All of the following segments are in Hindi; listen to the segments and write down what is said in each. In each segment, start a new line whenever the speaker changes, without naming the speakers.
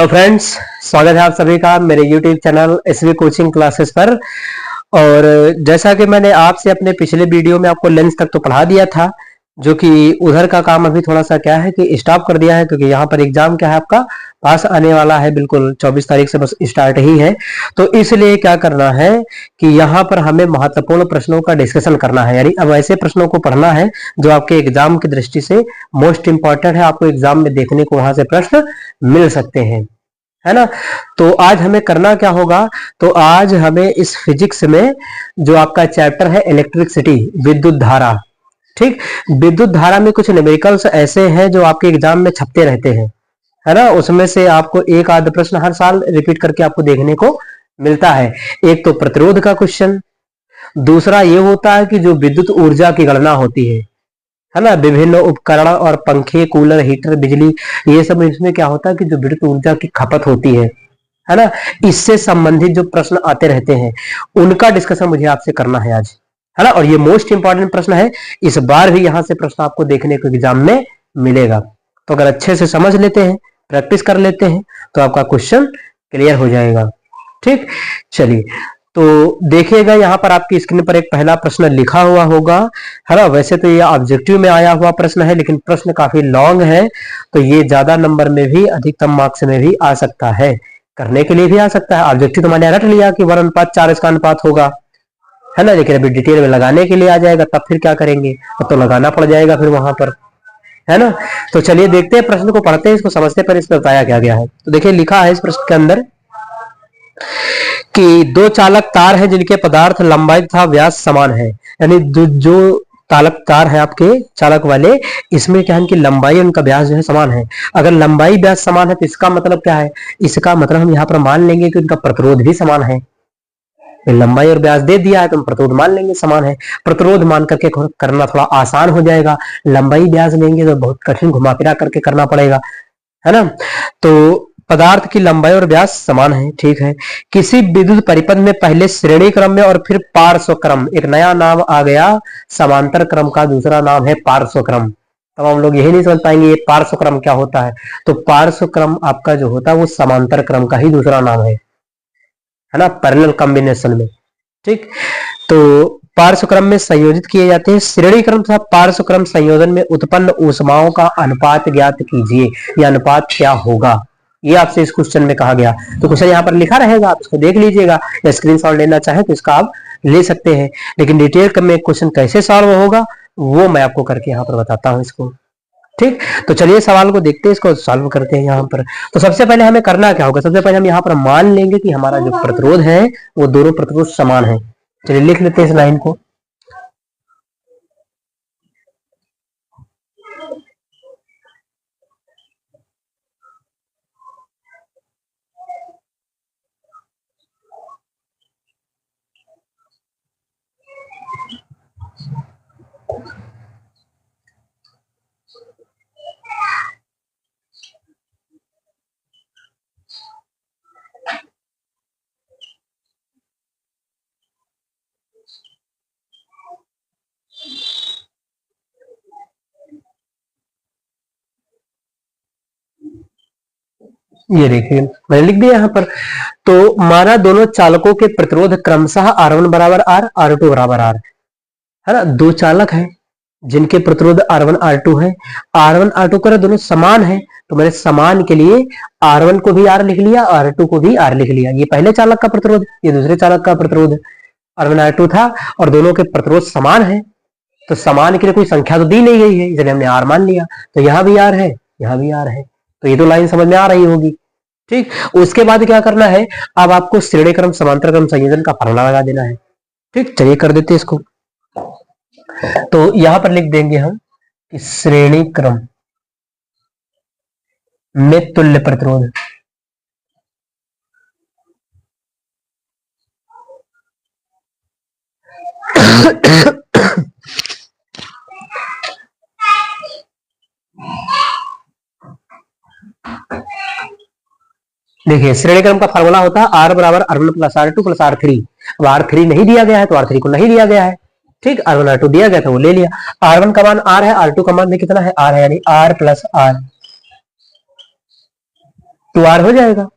हेलो फ्रेंड्स, स्वागत है आप सभी का मेरे YouTube channel SV coaching classes पर। और जैसा कि मैंने आपसे अपने पिछले वीडियो में आपको लेंस तक तो पढ़ा दिया था, जो कि उधर का काम अभी थोड़ा सा क्या है कि स्टॉप कर दिया है, क्योंकि यहाँ पर एग्जाम क्या है आपका पास आने वाला है, बिल्कुल 24 तारीख से बस स्टार्ट ही है। तो इसलिए क्या करना है कि यहाँ पर हमें महत्वपूर्ण प्रश्नों का डिस्कशन करना है, यानी अब ऐसे प्रश्नों को पढ़ना है जो आपके एग्जाम की दृष्टि से मोस्ट इंपॉर्टेंट है, आपको एग्जाम में देखने को वहां से प्रश्न मिल सकते हैं, है ना। तो आज हमें करना क्या होगा, तो आज हमें इस फिजिक्स में जो आपका चैप्टर है इलेक्ट्रिसिटी, विद्युत धारा, ठीक, विद्युत धारा में कुछ न्यूमेरिकल्स ऐसे हैं जो आपके एग्जाम में छपते रहते हैं, है ना। उसमें से आपको एक आध प्रश्न हर साल रिपीट करके आपको देखने को मिलता है। एक तो प्रतिरोध का क्वेश्चन, दूसरा ये होता है कि जो विद्युत ऊर्जा की गणना होती है ना, विभिन्न उपकरण और पंखे, कूलर, हीटर, बिजली, ये सब इसमें क्या होता है कि जो विद्युत ऊर्जा की खपत होती है ना, इससे संबंधित जो प्रश्न आते रहते हैं उनका डिस्कशन मुझे आपसे करना है आज, है ना। और ये मोस्ट इंपॉर्टेंट प्रश्न है, इस बार भी यहां से प्रश्न आपको देखने को एग्जाम में मिलेगा। तो अगर अच्छे से समझ लेते हैं, प्रैक्टिस कर लेते हैं, तो आपका क्वेश्चन क्लियर हो जाएगा। ठीक, चलिए तो देखिएगा, यहाँ पर आपकी स्क्रीन पर एक पहला प्रश्न लिखा हुआ होगा, है ना। वैसे तो ये ऑब्जेक्टिव में आया हुआ प्रश्न है, लेकिन प्रश्न काफी लॉन्ग है, तो ये ज्यादा नंबर में भी, अधिकतम मार्क्स में भी आ सकता है, करने के लिए भी आ सकता है। ऑब्जेक्टिव तो मैंने रट लिया कि 1:4 इसका अनुपात होगा, है ना, लेकिन अभी डिटेल में लगाने के लिए आ जाएगा, तब फिर क्या करेंगे, तो लगाना पड़ जाएगा फिर वहां पर, है ना। तो चलिए देखते हैं, प्रश्न को पढ़ते हैं, इसको समझते पर इसमें बताया क्या गया है। तो देखिए लिखा है इस प्रश्न के अंदर कि दो चालक तार है जिनके पदार्थ लंबाई तथा व्यास समान है, यानी जो चालक तार है आपके चालक वाले, इसमें क्या है कि लंबाई उनका व्यास जो है समान है। अगर लंबाई व्यास समान है तो इसका मतलब क्या है, इसका मतलब हम यहाँ पर मान लेंगे कि उनका प्रतिरोध भी समान है। लंबाई और व्यास दे दिया है तो हम प्रतिरोध मान लेंगे समान है। प्रतिरोध मान करके करना थोड़ा आसान हो जाएगा, लंबाई व्यास लेंगे तो बहुत कठिन घुमा फिरा करके करना पड़ेगा, है ना। तो पदार्थ की लंबाई और व्यास समान है, ठीक है। किसी विद्युत परिपथ में पहले श्रेणी क्रम में और फिर पार्श्व क्रम, एक नया नाम आ गया, समांतर क्रम का दूसरा नाम है पार्श्व क्रम। तब हम लोग यही नहीं समझ पाएंगे ये पार्श्व क्रम क्या होता है, तो पार्श्व क्रम आपका जो होता है वो समांतर क्रम का ही दूसरा नाम है ना, पैरेलल कॉम्बिनेशन में, ठीक। तो पार्श्व क्रम में संयोजित किए जाते हैं। श्रेणी क्रम तथा पार्श्व क्रम संयोजन में उत्पन्न ऊष्माओं का अनुपात ज्ञात कीजिए, यह अनुपात क्या होगा, ये आपसे इस क्वेश्चन में कहा गया। तो क्वेश्चन यहाँ पर लिखा रहेगा, आप इसको देख लीजिएगा, या स्क्रीनशॉट लेना चाहे तो इसका आप ले सकते हैं, लेकिन डिटेल में क्वेश्चन कैसे सॉल्व होगा वो मैं आपको करके यहाँ पर बताता हूँ इसको, ठीक। तो चलिए सवाल को देखते हैं, इसको सॉल्व करते हैं यहाँ पर। तो सबसे पहले हमें करना क्या होगा, सबसे पहले हम यहाँ पर मान लेंगे कि हमारा जो प्रतिरोध है वो दोनों प्रतिरोध समान है। चलिए लिख लेते हैं इस लाइन को। ये देखिए मैंने लिख दिया यहाँ पर। तो माना दोनों चालकों के प्रतिरोध क्रमशः R1 बराबर R, R2 बराबर R, है ना। दो चालक हैं जिनके प्रतिरोध R1 R2 है, R1 R2 कर दोनों समान है, तो मैंने समान के लिए R1 को भी R लिख लिया, R2 को भी R लिख लिया। ये पहले चालक का प्रतिरोध, ये दूसरे चालक का प्रतिरोध R1 R2 था, और दोनों के प्रतिरोध समान है, तो समान के लिए कोई संख्या तो दी नहीं गई है, इसलिए हमने R मान लिया। तो यहाँ भी R है, यहाँ भी R है, तो ये तो लाइन समझ में आ रही होगी, ठीक। उसके बाद क्या करना है, अब आपको श्रेणी क्रम समांतर क्रम संयोजन का फॉर्मूला लगा देना है, ठीक। चलिए कर देते हैं इसको। तो यहां पर लिख देंगे हम कि श्रेणी क्रम में तुल्य प्रतिरोध, देखिए श्रेणी क्रम का फार्मूला होता है R बराबर R1 plus R2 plus R3। अब R3 नहीं दिया गया है तो R3 को नहीं लिया गया है, ठीक। R1 R2 दिया गया था वो ले लिया। R1 का मान R है, R2 का मान कितना है R है, यानी R plus R, two R हो जाएगा।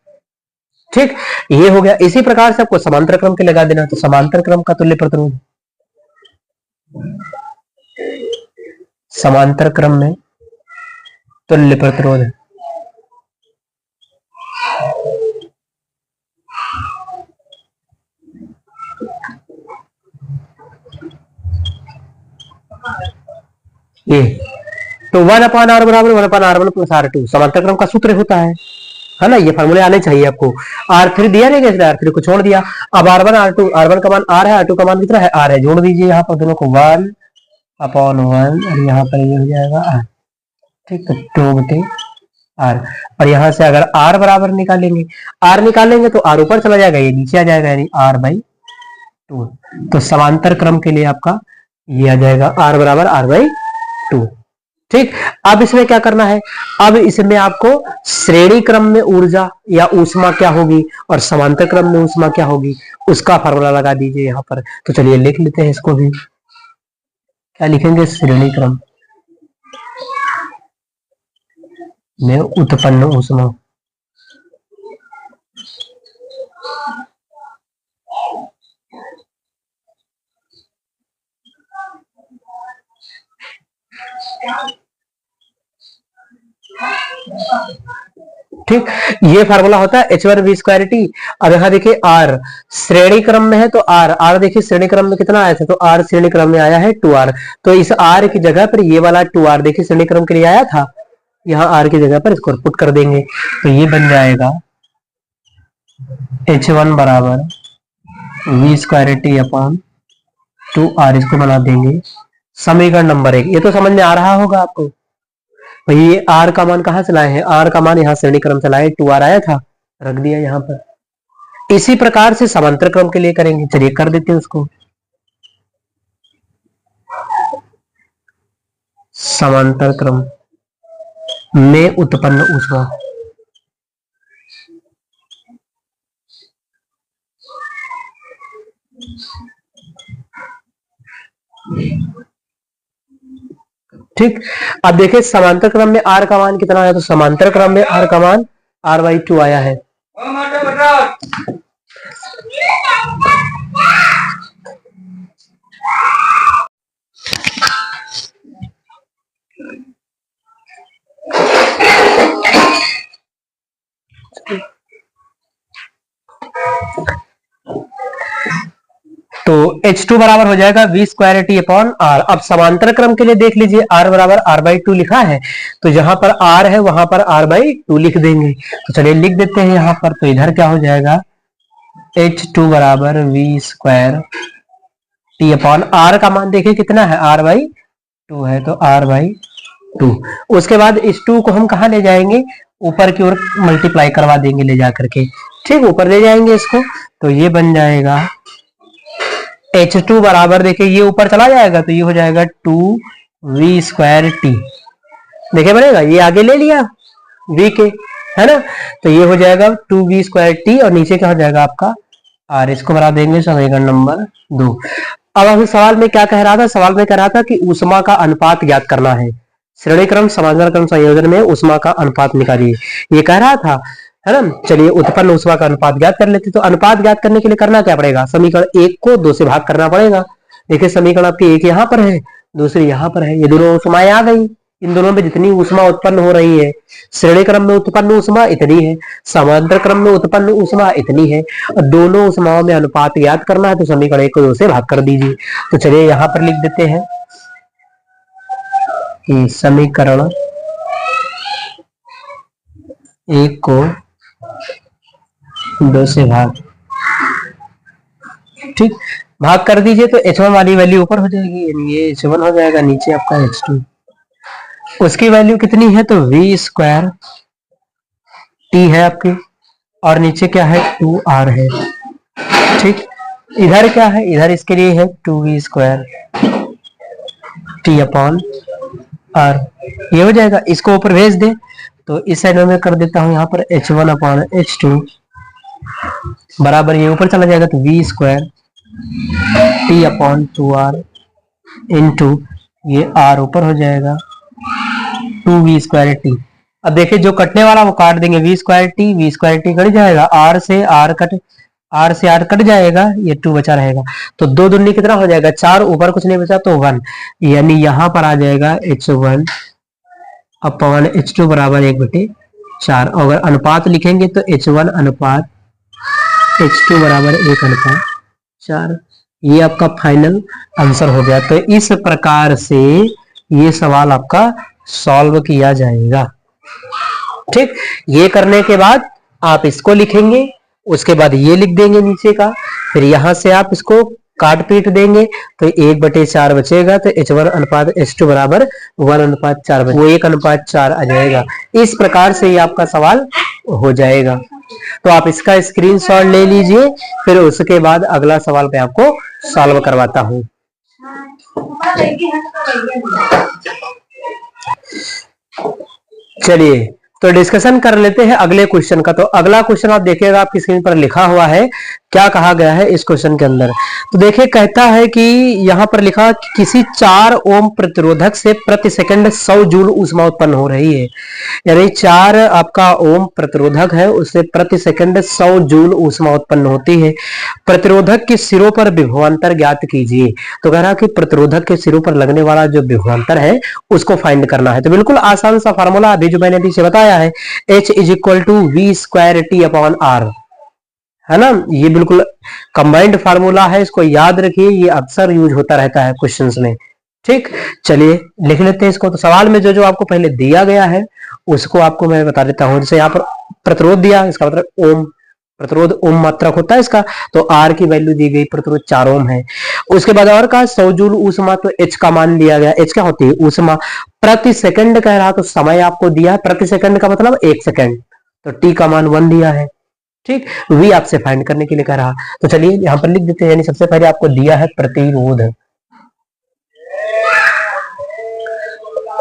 ठीक, ये हो गया। इसी प्रकार से आपको समांतर क्रम के लगा देना। तो समांतर क्रम का तुल्य प्रतिरोध, समांतर क्रम में तुल्य प्रतिरोध, ये तो 1/r बराबर 1/r1 प्लस r2 समांतर क्रम का सूत्र होता है ना। ये फॉर्मूले आने चाहिए आपको। R3 दिया नहीं, कैसे R3 को छोड़ दिया। अब R1 R2, R1 का मान R है, R2 का मान कितना है R है, जोड़ दीजिए यहाँ पर दोनों को 1/1 और यहाँ पर ये हो जाएगा R। ठीक, तो 2/R। और यहाँ से अगर R बराबर निकालेंगे, R निकालेंगे तो R ऊपर चला जाएगा, ये नीचे आ जाएगा, यानी R/2। तो समांतर क्रम के लिए आपका ये आ जाएगा R बराबर R/2। ठीक, अब इसमें क्या करना है, अब इसमें आपको श्रेणी क्रम में ऊर्जा या ऊष्मा क्या होगी और समांतर क्रम में ऊष्मा क्या होगी, उसका फार्मूला लगा दीजिए यहाँ पर। तो चलिए लिख लेते हैं इसको भी। क्या लिखेंगे, श्रेणी क्रम में उत्पन्न ऊष्मा ठीक, ये फार्मूला होता है H1V²T। अब यहाँ देखिए R श्रेणी क्रम में है तो R देखिए श्रेणी क्रम में कितना आया था, तो R श्रेणी क्रम में आया है 2R। तो इस R की जगह पर ये वाला 2R देखिए श्रेणी क्रम के लिए आया था, यहाँ R की जगह पर इसको पुट कर देंगे। तो ये बन जाएगा H1 बराबर V²T/2R, इसको बना देंगे समीकरण नंबर 1। ये तो समझ में आ रहा होगा आपको। भाई ये R का मान कहाँ से लाए हैं, R का मान यहाँ श्रेणी क्रम से लाए, 2R आया था, रख दिया यहाँ पर। इसी प्रकार से समांतर क्रम के लिए करेंगे। चलिए कर देते हैं उसको। समांतर क्रम में उत्पन्न ऊष्मा, ठीक। अब देखिए समांतर क्रम में R का मान कितना आया, तो समांतर क्रम में R का मान R/2 आया है। तो H2 बराबर हो जाएगा V²T/R। अब समांतर क्रम के लिए देख लीजिए, R बराबर R/2 लिखा है, तो जहां पर R है वहां पर R/2 लिख देंगे। तो चलिए लिख देते हैं यहाँ पर। तो इधर क्या हो जाएगा, H2 बराबर V²T/R का मान देखिए कितना है, R/2 है, तो R/2। उसके बाद इस 2 को हम कहा ले जाएंगे, ऊपर की ओर मल्टीप्लाई करवा देंगे ले जा करके। ठीक, ऊपर ले जाएंगे इसको, तो ये बन जाएगा H2 बराबर, देखिए ये ऊपर चला जाएगा तो ये हो जाएगा 2V²T। देखिए बनेगा, ये आगे ले लिया V के, है ना। तो ये हो जाएगा 2V²T और नीचे क्या हो जाएगा आपका R। इसको बना देंगे समीकरण नंबर 2। अब हम सवाल में क्या कह रहा था, सवाल में कह रहा था कि ऊष्मा का अनुपात ज्ञात करना है। श्रेणी क्रम समांतर क्रम संयोजन में ऊष्मा का अनुपात निकालिए, ये कह रहा था, है ना। चलिए उत्पन्न ऊष्मा का अनुपात ज्ञात कर लेते। तो अनुपात ज्ञात करने के लिए करना क्या पड़ेगा, समीकरण 1 को 2 से भाग करना पड़ेगा। देखिए समीकरण आपकी एक यहाँ पर है, दूसरी यहाँ पर है, ये दोनों ऊष्माएं आ गई। इन दोनों में जितनी ऊष्मा उत्पन्न हो रही है, श्रेणी क्रम में उत्पन्न ऊष्मा इतनी है, समांतर क्रम में उत्पन्न ऊष्मा इतनी है, और दोनों ऊष्माओं में अनुपात ज्ञात करना है। तो समीकरण 1 को 2 से भाग कर दीजिए। तो चलिए यहाँ पर लिख देते हैं कि समीकरण 1 को 2 से भाग, ठीक, भाग कर दीजिए। तो H1 वाली वैल्यू ऊपर हो जाएगी, यानी ये H1 हो जाएगा, नीचे आपका H2। उसकी वैल्यू कितनी है, तो V²T है आपकी, और नीचे क्या है 2R है। ठीक, इधर क्या है, इधर इसके लिए है 2V²T/R। ये हो जाएगा, इसको ऊपर भेज दे। तो इस साइड में मैं कर देता हूं यहाँ पर H1/H2 बराबर, ये ऊपर चला जाएगा तो V²T/2R इंटू ये R ऊपर हो जाएगा 2V²T। अब देखिए जो कटने वाला वो काट देंगे, वी स्क्वायर टी कट जाएगा, आर से आर कट जाएगा, ये 2 बचा रहेगा। तो 2 दूनी कितना हो जाएगा 4, ऊपर कुछ नहीं बचा तो 1, यानी यहां पर आ जाएगा h1 अपॉन h2 बराबर 1/4। अगर अनुपात लिखेंगे तो h1 अनुपात h2 बराबर 1/4। ये आपका फाइनल आंसर हो गया। तो इस प्रकार से ये सवाल आपका सॉल्व किया जाएगा। ठीक, ये करने के बाद आप इसको लिखेंगे, उसके बाद ये लिख देंगे नीचे का, फिर यहां से आप इसको काट पीट देंगे तो 1/4 बचेगा। तो h1 अनुपात h2 बराबर 1/4, वो 1/4 आ जाएगा। इस प्रकार से ये आपका सवाल हो जाएगा। तो आप इसका स्क्रीनशॉट ले लीजिए, फिर उसके बाद अगला सवाल पे आपको सॉल्व करवाता हूं। चलिए तो डिस्कशन कर लेते हैं अगले क्वेश्चन का। तो अगला क्वेश्चन आप देखिएगा, आपकी स्क्रीन पर लिखा हुआ है, क्या कहा गया है इस क्वेश्चन के अंदर। तो देखिए कहता है कि यहां पर लिखा कि किसी 4 ओम प्रतिरोधक से प्रति सेकंड 100 जूल ऊष्मा उत्पन्न हो रही है। यानी 4 आपका ओम प्रतिरोधक है, उससे प्रति सेकंड 100 जूल ऊष्मा उत्पन्न होती है। प्रतिरोधक के सिरों पर विभवांतर ज्ञात कीजिए। तो कह रहा कि प्रतिरोधक के सिरों पर लगने वाला जो विभवांतर है उसको फाइंड करना है। तो बिल्कुल आसान सा फार्मूला अभी जो मैंने अभी से बताया है, H is equal to V square T upon R, है ना। ये बिल्कुल कंबाइंड फार्मूला है, इसको याद रखिए, ये अक्सर यूज होता रहता है क्वेश्चंस में। ठीक, चलिए लिख लेते हैं इसको। तो सवाल में जो जो आपको पहले दिया गया है उसको आपको मैं बता देता हूं। जैसे यहाँ पर प्रतिरोध दिया, इसका मतलब ओम, प्रतिरोध ओम मात्रक होता है इसका। तो आर की वैल्यू दी गई, प्रतिरोध 4 ओम है। उसके बाद और कहा 100 जूल ऊष्मा, तो एच का मान लिया गया। एच क्या होती है ऊष्मा, प्रति सेकंड कह रहा, तो समय आपको दिया, प्रति सेकंड का मतलब 1 सेकंड, तो टी का मान 1 दिया है। ठीक, वी आपसे फाइंड करने के लिए कह रहा। तो चलिए यहां पर लिख देते हैं। यानी सबसे पहले आपको दिया है प्रतिरोध,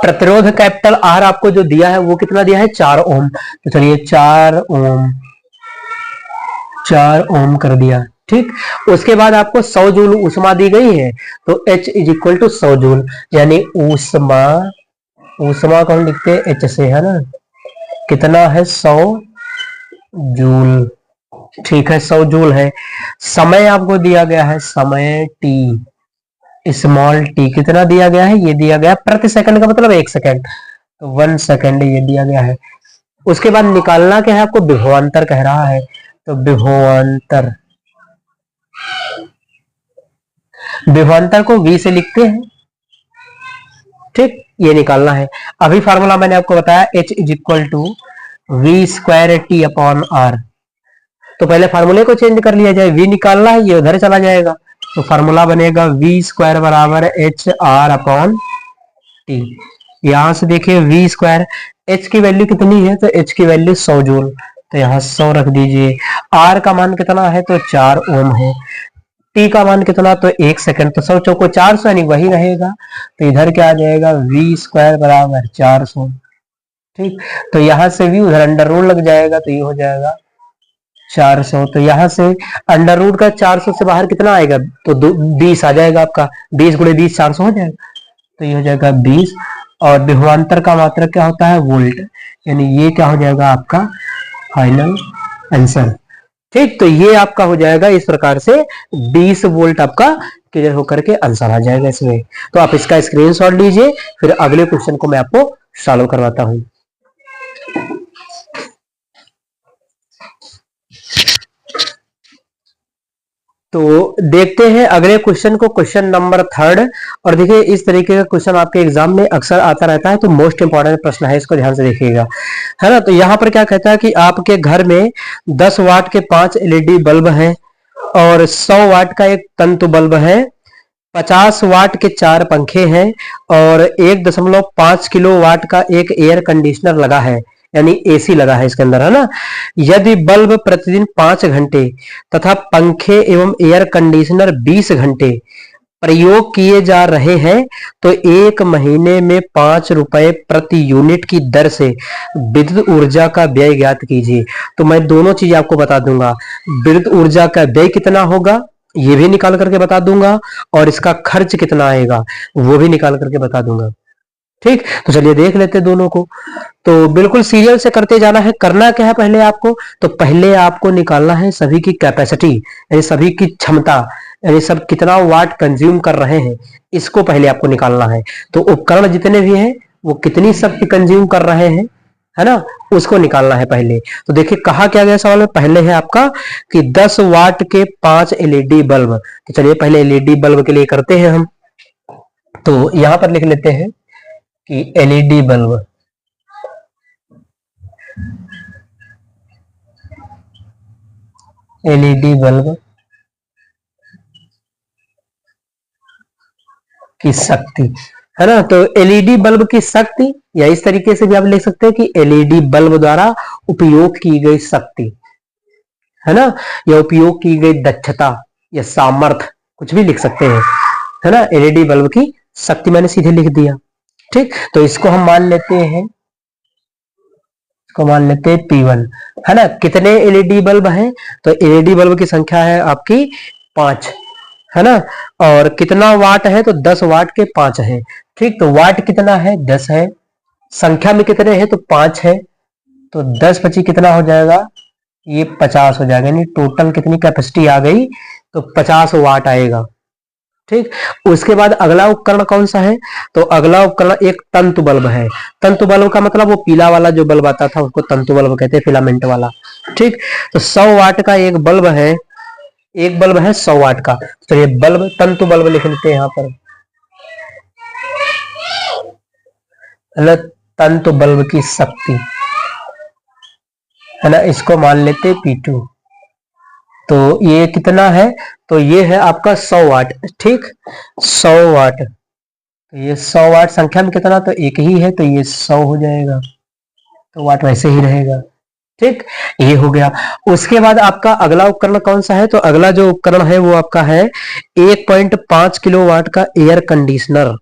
प्रतिरोध कैपिटल आर आपको जो दिया है वो कितना दिया है 4 ओम। तो चलिए 4 ओम कर दिया। ठीक, उसके बाद आपको 100 जूल ऊष्मा दी गई है, तो H is equal to 100 joule, यानी ऊष्मा, ऊष्मा को हम लिखते हैं H से, है ना। कितना है 100 जूल। ठीक है 100 जूल है। समय आपको दिया गया है, समय t, स्मॉल t कितना दिया गया है, ये दिया गया प्रति सेकंड का मतलब 1 सेकंड, तो 1 सेकंड ये दिया गया है। उसके बाद निकालना क्या है आपको, विभवांतर कह रहा है। तो विभवांतर, विभवांतर को v से लिखते हैं। ठीक, ये निकालना है। अभी फार्मूला मैंने आपको बताया H is equal to V square T upon R. तो पहले फार्मूले को चेंज कर लिया जाए, v निकालना है, ये उधर चला जाएगा। तो फार्मूला बनेगा वी स्क्वायर बराबर एच आर अपॉन टी। यहां से देखिए वी स्क्वायर, एच की वैल्यू कितनी है, तो एच की वैल्यू 100 जूल, तो यहाँ 100 रख दीजिए। आर का मान कितना है, तो 4 ओम है। टी का मान कितना, तो 1 सेकंड, तो 100 चौको 400 यानी वही रहेगा। तो इधर क्या आ जाएगा, वी स्क्वायर बराबर 400। ठीक, तो यहां से वी उधर अंडर रूट लग जाएगा, तो ये हो जाएगा 400। तो यहां से अंडर रूट का 400 से बाहर कितना आएगा, तो 20 आ जाएगा आपका, 20 गुणे 20 400 हो जाएगा, तो ये हो जाएगा 20। और विभवांतर का मात्रक क्या होता है, वोल्ट, यानी ये क्या हो जाएगा आपका फाइनल आंसर। ठीक, तो ये आपका हो जाएगा इस प्रकार से 20 वोल्ट आपका क्लियर होकर के आंसर आ जाएगा इसमें। तो आप इसका स्क्रीनशॉट लीजिए, फिर अगले क्वेश्चन को मैं आपको सॉल्व करवाता हूं। तो देखते हैं अगले क्वेश्चन को, क्वेश्चन नंबर 3। और देखिए इस तरीके का क्वेश्चन आपके एग्जाम में अक्सर आता रहता है, तो मोस्ट इंपॉर्टेंट प्रश्न है, इसको ध्यान से देखिएगा, है ना। तो यहाँ पर क्या कहता है कि आपके घर में 10 वाट के 5 एलईडी बल्ब हैं और 100 वाट का एक तंतु बल्ब है, 50 वाट के 4 पंखे हैं और 1.5 किलो वाट का एक एयर कंडीशनर लगा है, यानी एसी लगा है इसके अंदर, है ना। यदि बल्ब प्रतिदिन 5 घंटे तथा पंखे एवं एयर कंडीशनर 20 घंटे प्रयोग किए जा रहे हैं, तो 1 महीने में 5 रुपए प्रति यूनिट की दर से विद्युत ऊर्जा का व्यय ज्ञात कीजिए। तो मैं दोनों चीज आपको बता दूंगा, विद्युत ऊर्जा का व्यय कितना होगा ये भी निकाल करके बता दूंगा, और इसका खर्च कितना आएगा वो भी निकाल करके बता दूंगा। ठीक, तो चलिए देख लेते हैं दोनों को। तो बिल्कुल सीरियल से करते जाना है। करना क्या है पहले आपको, तो पहले आपको निकालना है सभी की कैपेसिटी, यानी सभी की क्षमता, यानी सब कितना वाट कंज्यूम कर रहे हैं, इसको पहले आपको निकालना है। तो उपकरण जितने भी हैं वो कितनी शक्ति कंज्यूम कर रहे हैं, है ना, उसको निकालना है पहले। तो देखिए कहा क्या गया सवाल में, पहले है आपका कि 10 वाट के 5 एलईडी बल्ब। तो चलिए पहले एलईडी बल्ब के लिए करते हैं हम। तो यहां पर लिख लेते हैं कि एलईडी बल्ब, एलईडी बल्ब की शक्ति, है ना। तो एलईडी बल्ब की शक्ति, या इस तरीके से भी आप लिख सकते हैं कि एलईडी बल्ब द्वारा उपयोग की गई शक्ति, है ना, या उपयोग की गई दक्षता या सामर्थ्य, कुछ भी लिख सकते हैं, है ना। एलईडी बल्ब की शक्ति मैंने सीधे लिख दिया। ठीक, तो इसको हम मान लेते हैं, इसको मान लेते हैं P1, है ना। कितने एलईडी बल्ब हैं, तो एलईडी बल्ब की संख्या है आपकी 5, है ना। और कितना वाट है, तो 10 वाट के 5 है। ठीक, तो वाट कितना है, 10 है। संख्या में कितने हैं, तो 5 है। तो 10 25 कितना हो जाएगा, ये 50 हो जाएगा, यानी टोटल कितनी कैपेसिटी आ गई, तो 50 वाट आएगा। ठीक, उसके बाद अगला उपकरण कौन सा है, तो अगला उपकरण एक तंतु बल्ब है। तंतु बल्ब का मतलब वो पीला वाला जो बल्ब आता था उसको तंतु बल्ब कहते हैं, फिलामेंट वाला। ठीक, तो 100 वाट का एक बल्ब है, एक बल्ब है 100 वाट का। तो ये बल्ब, तंतु बल्ब लिख लेते हैं यहां पर, तंतु बल्ब की शक्ति, है ना, इसको मान लेते P2। तो ये कितना है, तो ये है आपका 100 वाट। ठीक, 100 वाट, तो ये 100 वाट संख्या में कितना, तो एक ही है, तो ये 100 हो जाएगा, तो वाट वैसे ही रहेगा। ठीक, ये हो गया। उसके बाद आपका अगला उपकरण कौन सा है, तो अगला जो उपकरण है वो आपका है 1.5 किलो वाट का एयर कंडीशनर,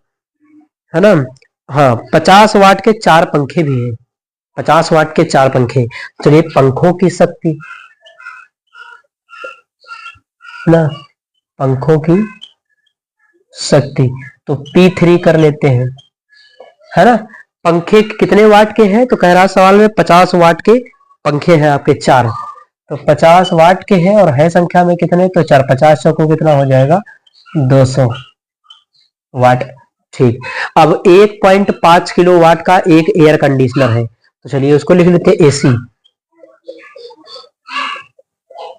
है ना। हाँ, 50 वाट के 4 पंखे भी हैं, 50 वाट के 4 पंखे। चलिए पंखों की शक्ति, ना, पंखों की शक्ति, तो P3 कर लेते हैं, है ना। पंखे कितने वाट के हैं, तो कह रहा सवाल में 50 वाट के पंखे हैं आपके 4। तो 50 वाट के हैं और है संख्या में कितने, तो 4, 50 चौको कितना हो जाएगा, 200 वाट। ठीक, अब 1.5 किलो वाट का एक एयर कंडीशनर है, तो चलिए उसको लिख लेते हैं एसी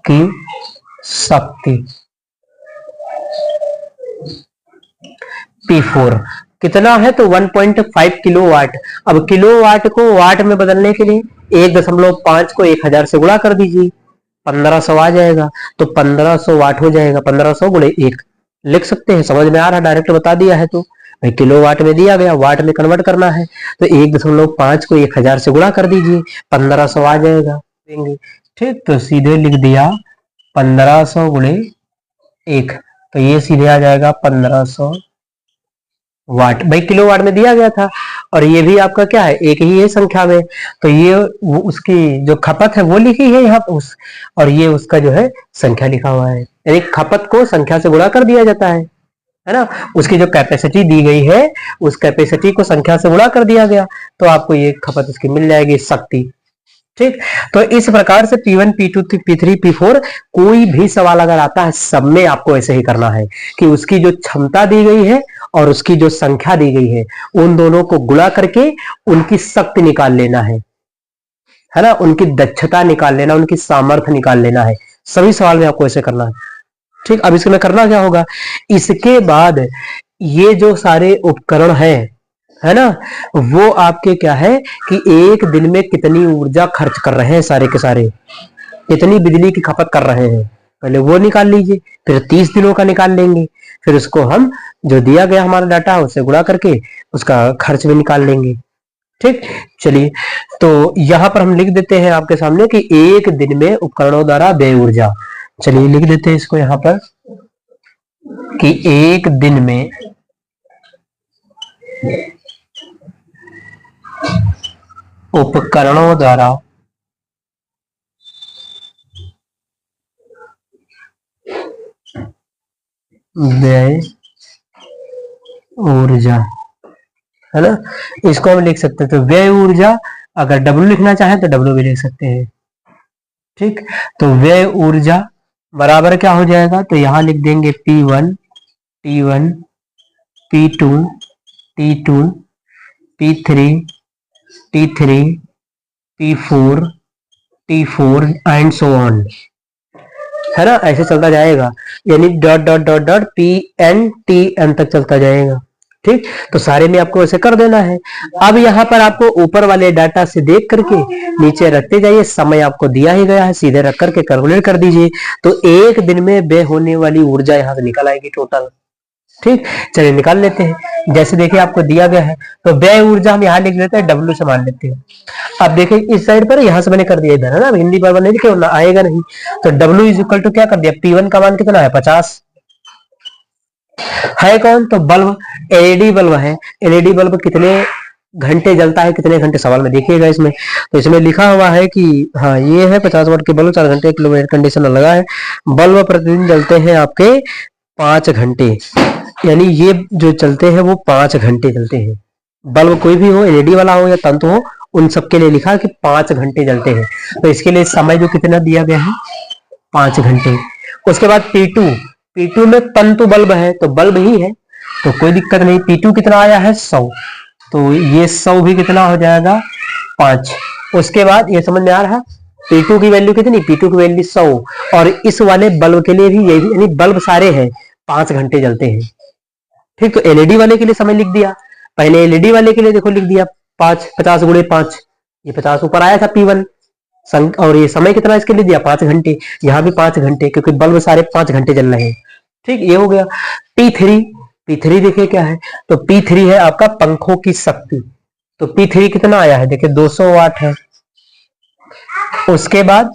की शक्ति, P4 कितना है, तो 1.5 किलो वाट। अब किलो वाट को वाट में बदलने के लिए 1.5 को 1000 से गुणा कर दीजिए, 1500 आ जाएगा। तो 1500 वाट हो जाएगा, 1500 गुणे 1 लिख सकते हैं। समझ में आ रहा, डायरेक्ट बता दिया है, तो भाई किलो वाट में दिया गया, वाट में कन्वर्ट करना है, तो 1.5 को 1000 से गुणा कर दीजिए, 1500 आ जाएगा, देंगे। ठीक, तो सीधे लिख दिया 1500 गुणे 1, तो ये सीधे आ जाएगा 1500 वाट। भाई किलो वाट में दिया गया था, और ये भी आपका क्या है, एक ही है संख्या में, तो ये उसकी जो खपत है वो लिखी है यहाँ पर और ये उसका जो है संख्या लिखा हुआ है, यानी खपत को संख्या से गुणा कर दिया जाता है ना। उसकी जो कैपेसिटी दी गई है उस कैपेसिटी को संख्या से गुणा कर दिया गया, तो आपको ये खपत उसकी मिल जाएगी, शक्ति। ठीक, तो इस प्रकार से P1 P2 P3 P4 कोई भी सवाल अगर आता है, सब में आपको ऐसे ही करना है कि उसकी जो क्षमता दी गई है और उसकी जो संख्या दी गई है उन दोनों को गुणा करके उनकी शक्ति निकाल लेना है ना, उनकी दक्षता निकाल लेना, उनकी सामर्थ्य निकाल लेना है। सभी सवाल में आपको ऐसे करना है। ठीक, अब इसमें करना क्या होगा, इसके बाद ये जो सारे उपकरण है ना, वो आपके क्या है कि एक दिन में कितनी ऊर्जा खर्च कर रहे हैं, सारे के सारे कितनी बिजली की खपत कर रहे हैं, पहले वो निकाल लीजिए, फिर 30 दिनों का निकाल लेंगे, फिर उसको हम जो दिया गया हमारा डाटा उससे गुणा करके उसका खर्च भी निकाल लेंगे। ठीक, चलिए तो यहां पर हम लिख देते हैं आपके सामने कि एक दिन में उपकरणों द्वारा व्यय ऊर्जा। चलिए लिख देते हैं इसको यहां पर कि एक दिन में उपकरणों द्वारा व्यय ऊर्जा, है ना। इसको हम लिख सकते हैं, तो व्यय ऊर्जा, अगर डब्ल्यू लिखना चाहें तो डब्ल्यू भी लिख सकते हैं। ठीक, तो व्यय ऊर्जा बराबर क्या हो जाएगा, तो यहां लिख देंगे P1 T1 P2 T2 P3 T3 P4 T4 and so on, है ना, ऐसे चलता जाएगा, यानी dot dot dot dot P N T N तक चलता जाएगा। ठीक, तो सारे में आपको ऐसे कर देना है। अब यहाँ पर आपको ऊपर वाले डाटा से देख करके नीचे रखते जाइए, समय आपको दिया ही गया है, सीधे रख करके कैलकुलेट कर दीजिए, तो एक दिन में व्यय होने वाली ऊर्जा यहाँ से निकल आएगी टोटल। ठीक, चलिए निकाल लेते हैं। जैसे देखिए आपको दिया गया है, तो व्यय ऊर्जा हम यहाँ लिख लेते हैं, डब्ल्यू से मान लेते हैं। अब देखिए इस साइड पर यहाँ से मैंने कर दिया इधर, है ना, हिंदी बराबर नहीं लिखे, आएगा नहीं, तो डब्ल्यू इज इक्वल टू क्या कर दिया, P1 का मान कितना है 50 है। कौन, तो बल्ब, एलईडी बल्ब है। एलईडी बल्ब कितने घंटे जलता है, कितने घंटे, सवाल में देखिएगा इसमें, तो इसमें लिखा हुआ है कि हाँ ये है 50 वाट के बल्ब, 4 घंटे किलो एयर कंडीशनर लगा है, बल्ब प्रतिदिन जलते हैं आपके 5 घंटे, यानी ये जो चलते हैं वो 5 घंटे चलते हैं। बल्ब कोई भी हो, एलईडी वाला हो या तंतु हो, उन सबके लिए लिखा है कि 5 घंटे जलते हैं, तो इसके लिए समय जो कितना दिया गया है 5 घंटे। उसके बाद P2 में तंतु बल्ब है, तो बल्ब ही है, तो कोई दिक्कत नहीं। P2 कितना आया है 100, तो ये 100 भी कितना हो जाएगा 5। उसके बाद ये समझ में आ रहा, P2 की वैल्यू कितनी, P2 की वैल्यू 100, और इस वाले बल्ब के लिए भी यही, यानी बल्ब सारे हैं 5 घंटे जलते हैं। ठीक, तो एलईडी वाले के लिए समय लिख दिया, पहले एलईडी वाले के लिए देखो लिख दिया 5, 50 गुणे 5, ये 50 ऊपर आया था P1, और ये समय कितना इसके लिए दिया 5 घंटे, यहाँ भी 5 घंटे, क्योंकि बल्ब सारे 5 घंटे जल रहे हैं। ठीक, ये हो गया। P3 देखिए क्या है, तो P3 है आपका पंखों की शक्ति, तो P3 कितना आया है, देखिए 200 वाट है। उसके बाद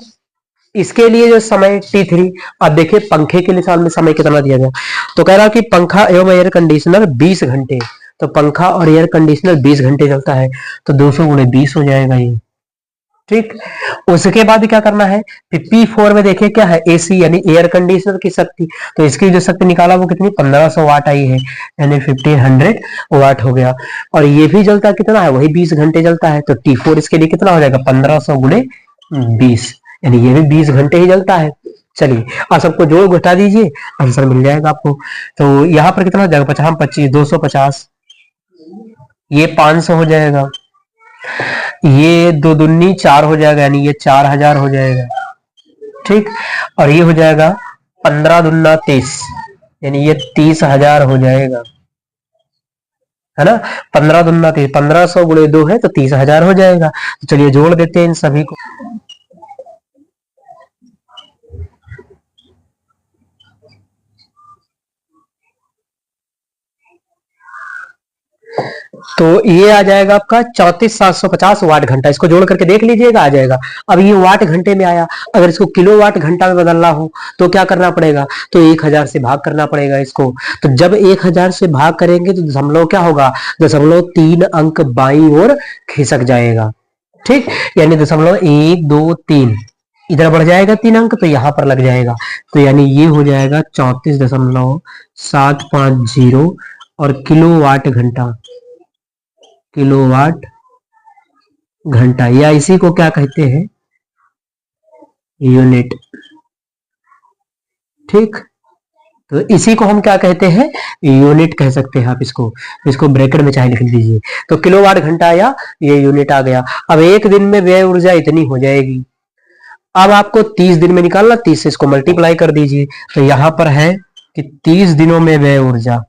इसके लिए जो समय T3, अब देखिए पंखे के लिए साल में समय कितना दिया गया, तो कह रहा कि पंखा एवं एयर कंडीशनर 20 घंटे, तो पंखा और एयर कंडीशनर 20 घंटे चलता है, तो 200 गुणे 20 हो जाएगा ये। ठीक, उसके बाद क्या करना है, P4 में देखिए क्या है, एसी यानी एयर कंडीशनर की शक्ति, तो इसकी जो शक्ति निकाला वो कितनी 1500 वाट आई है, यानी 1500 वाट हो गया, और ये भी जलता कितना है, वही 20 घंटे जलता है, तो T4 इसके लिए कितना हो जाएगा 1500 गुणे 20, यानी ये भी 20 घंटे ही जलता है। चलिए आप सबको जोड़ घटा दीजिए, आंसर मिल जाएगा आपको। तो यहाँ पर कितना हो जाएगा 50 25 250, ये 500 हो जाएगा, ये 2 दूनी 4 हो जाएगा, यानी ये 4000 हो जाएगा। ठीक, और ये हो जाएगा 15 दूना 30, यानी ये 30,000 हो जाएगा, है ना। 15 दूना 30, 1500 गुणे 2 है, तो 30,000 हो जाएगा। तो चलिए जोड़ देते हैं इन सभी को। तो ये आ जाएगा आपका 34,750 वाट घंटा, इसको जोड़ करके देख लीजिएगा आ जाएगा। अब ये वाट घंटे में आया, अगर इसको किलो वाट घंटा में बदलना हो तो क्या करना पड़ेगा, तो 1000 से भाग करना पड़ेगा इसको। तो जब 1000 से भाग करेंगे तो दशमलव क्या होगा, 0.3 बाई ओर खिसक जाएगा। ठीक, यानी 1.2 3 इधर बढ़ जाएगा 3 अंक, तो यहां पर लग जाएगा, तो यानी ये हो जाएगा 34.750 और किलोवाट घंटा, किलोवाट घंटा, या इसी को क्या कहते हैं यूनिट। ठीक, तो इसी को हम क्या कहते हैं यूनिट कह सकते हैं आप इसको ब्रैकेट में चाहे लिख दीजिए। तो किलोवाट घंटा या ये यूनिट आ गया। अब एक दिन में व्यय ऊर्जा इतनी हो जाएगी। अब आपको 30 दिन में निकालना, 30 से इसको मल्टीप्लाई कर दीजिए, तो यहां पर है कि 30 दिनों में व्यय ऊर्जा,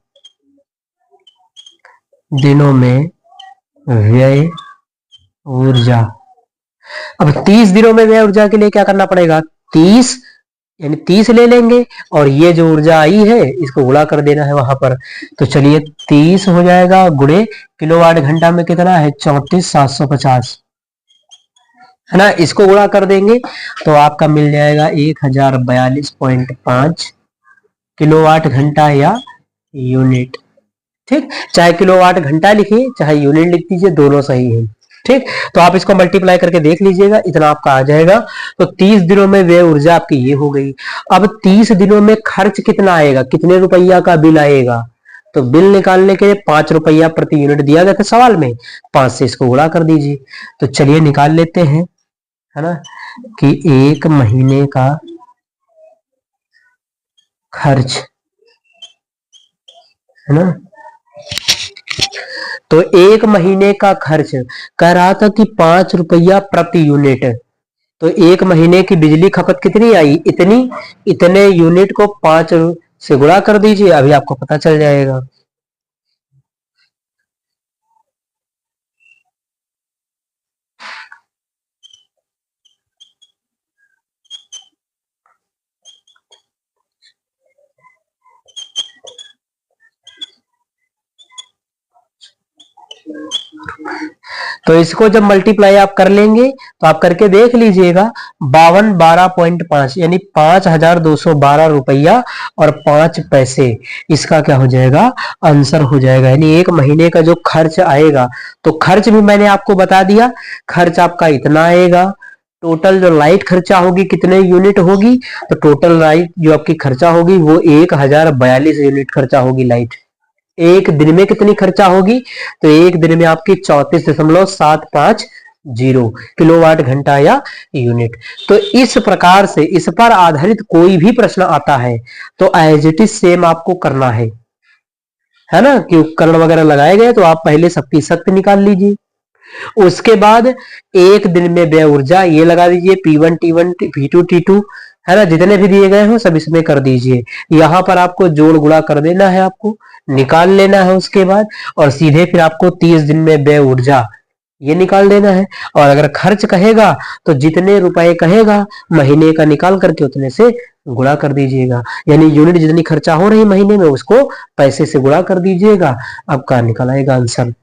दिनों में व्यय ऊर्जा। अब 30 दिनों में व्यय ऊर्जा के लिए क्या करना पड़ेगा, 30 यानी 30 ले लेंगे, और ये जो ऊर्जा आई है इसको गुणा कर देना है वहां पर। तो चलिए 30 हो जाएगा गुणे किलोवाट घंटा में कितना है 34,750, है ना। इसको गुणा कर देंगे तो आपका मिल जाएगा 1042.5 किलोवाट घंटा या यूनिट। ठीक, चाहे किलोवाट घंटा लिखिए चाहे यूनिट लिख दीजिए, दोनों सही है। ठीक, तो आप इसको मल्टीप्लाई करके देख लीजिएगा, इतना आपका आ जाएगा। तो 30 दिनों में व्यय ऊर्जा आपकी ये हो गई। अब 30 दिनों में खर्च कितना आएगा, कितने रुपया का बिल आएगा, तो बिल निकालने के लिए 5 रुपया प्रति यूनिट दिया गया था सवाल में, 5 से इसको गुणा कर दीजिए। तो चलिए निकाल लेते हैं, है ना, कि एक महीने का खर्च, है ना, तो एक महीने का खर्च कह रहा था कि 5 रुपया प्रति यूनिट। तो एक महीने की बिजली खपत कितनी आई, इतनी, इतने यूनिट को 5 से गुणा कर दीजिए, अभी आपको पता चल जाएगा। तो इसको जब मल्टीप्लाई आप कर लेंगे तो आप करके देख लीजिएगा, 5212.5 यानी 5212 रुपया और 5 पैसे, इसका क्या हो जाएगा, आंसर हो जाएगा। यानी एक महीने का जो खर्च आएगा, तो खर्च भी मैंने आपको बता दिया, खर्च आपका इतना आएगा। टोटल जो लाइट खर्चा होगी कितने यूनिट होगी, तो टोटल लाइट जो आपकी खर्चा होगी वो 1042 यूनिट खर्चा होगी लाइट। एक दिन में कितनी खर्चा होगी, तो एक दिन में आपकी 34.750 किलोवाट घंटा या यूनिट। तो इस प्रकार से इस पर आधारित कोई भी प्रश्न आता है तो एज इट इज सेम आपको करना है ना, कि उपकरण वगैरह लगाए गए तो आप पहले शक्ति शक्ति निकाल लीजिए। उसके बाद एक दिन में व्यय ऊर्जा ये लगा दीजिए, P1 T1 P2 T2, है ना, जितने भी दिए गए हो सब इसमें कर दीजिए। यहां पर आपको जोड़ गुणा कर देना है, आपको निकाल लेना है उसके बाद, और सीधे फिर आपको 30 दिन में व्यय ऊर्जा ये निकाल देना है। और अगर खर्च कहेगा तो जितने रुपए कहेगा महीने का निकाल करके उतने से गुणा कर दीजिएगा, यानी यूनिट जितनी खर्चा हो रही महीने में उसको पैसे से गुणा कर दीजिएगा, आपका निकल आएगा आंसर।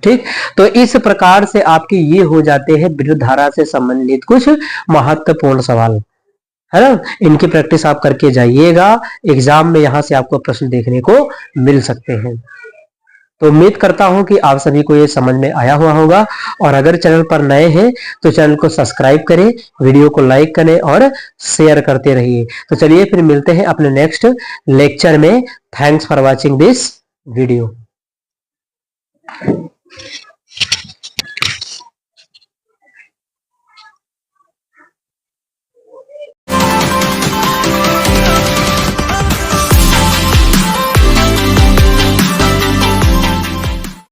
ठीक, तो इस प्रकार से आपके ये हो जाते हैं विद्युत धारा से संबंधित कुछ महत्वपूर्ण सवाल, है ना। इनकी प्रैक्टिस आप करके जाइएगा, एग्जाम में यहां से आपको प्रश्न देखने को मिल सकते हैं। तो उम्मीद करता हूं कि आप सभी को ये समझ में आया हुआ होगा, और अगर चैनल पर नए हैं तो चैनल को सब्सक्राइब करें, वीडियो को लाइक करें और शेयर करते रहिए। तो चलिए फिर मिलते हैं अपने नेक्स्ट लेक्चर में। Thanks for watching this video.